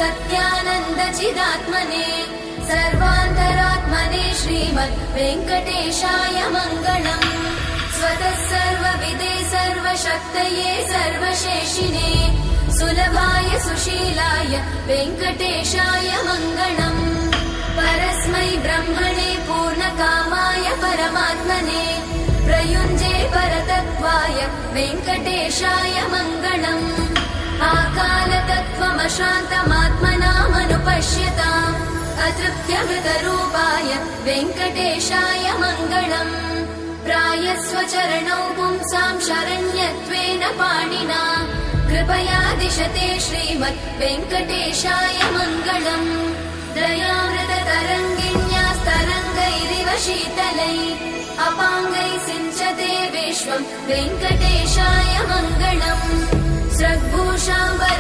सत्यानन्दचिदात्मने सर्वान्तरात्मने श्रीमद् वेङ्कटेशाय मङ्गलम्। स्वतः सर्वविदे सर्वशक्तये सर्वशेषिणे सुलभाय सुशीलाय वेङ्कटेशाय मङ्गलम्। परस्मै ब्रह्मणे पूर्णकामाय परमात्मने प्रयुञ्जे परतत्त्वाय वेङ्कटेशाय मङ्गलम्। आकालतत्त्वमशान्तमात्मनामनुपश्यताम् अतृप्त्यमृतरूपाय वेङ्कटेशाय मङ्गलम्। प्रायस्वचरणौ पुंसां शरण्यत्वेन पाणिना कृपया दिशते श्रीमद् वेङ्कटेशाय मङ्गलम्। दयामृततरङ्गिण्यास्तरङ्गैरिव शीतलै अपाङ्गैः सिञ्चते विश्वं वेङ्कटेशाय मङ्गलम्। स्रग्भूषाम्बर